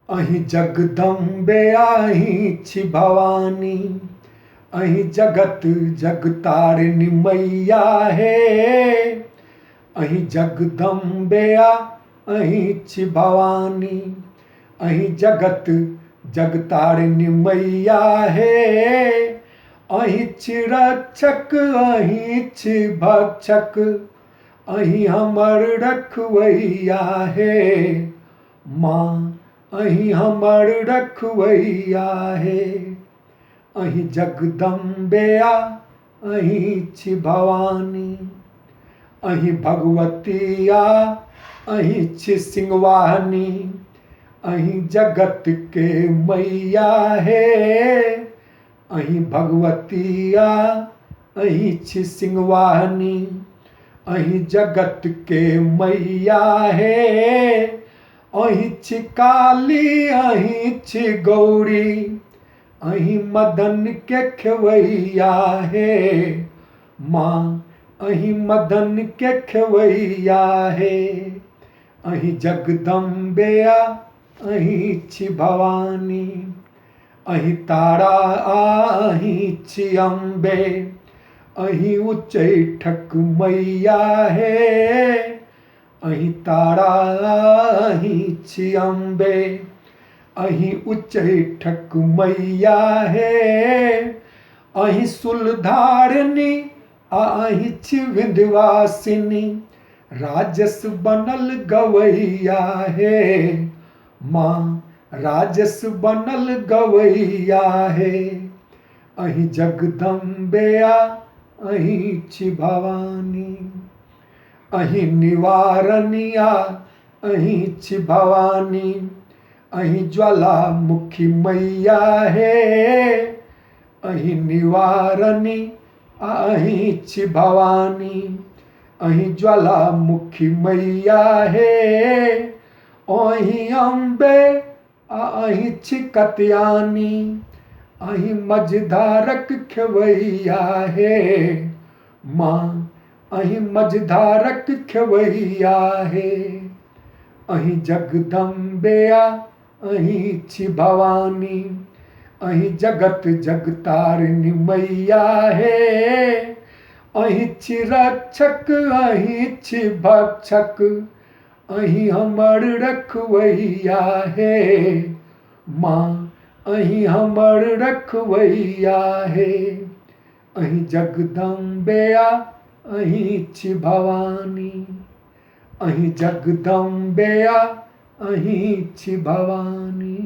अहीं जगदम्बे आहीं छी भवानी, अहीं जगत जगतारिणी मैया हे। अहीं जगदम्बे अहीं छी भवानी, अहीं जगत जगतारिणी मैया हे। अहीं छी रक्षक अहीं छी भक्षक, अहीं हमर रखवैया हे। माँ अहीं हमर रखवैया हे। अहीं जगदम्बे अहीं छी भवानी, अहीं भगवती अहीं छी सिंहवाहिनी, अहीं जगत के मैया हे। अहीं भगवती अहीं छी सिंहवाहिनी, अहीं जगत के मैया हे। अहीं छी काली अहीं छी गौरी, अहीं मदन के खेवैया हे। माँ अहीं मदन के खेवैया हे। अहीं जगदम्बे अहीं छी भवानी, अहीं तारा अहीं छी अम्बे, अहीं उच्चैठक मैया हे। अहीं तारा अहीं छी अम्बे, अहीं उच्चैठक मैया हे। अहीं शूलधारिणी अहीं छी विंध्यवासिनी, राजस बनल गवैया हे। माँ राजस बनल गवैया हे। अहीं जगदम्बे अहीं छी भवानी, अहीं निवारनिया अहीं छी भवानी, अहीं ज्वालामुखी मैया हे। अहीं निवारनी अहीं छी भवानी, अहीं ज्वालामुखी मैया हे। अहीं अम्बे अहीं छी कत्यानी, अहीं मझधारक खेवैया हे। माँ अहीं मझधारक खेवैया हे। अहीं जगदम्बे अहीं छी भवानी, अहीं जगत जगतारिणी मैया हे। अहीं छी रक्षक अहीं छी भक्षक, अहीं हमर रखवैया हे। माँ अहीं हमर रखवैया हे। अहीं जगदम्बे अहीं छी भवानी, अहीं जगदम्बे अहीं छी भवानी।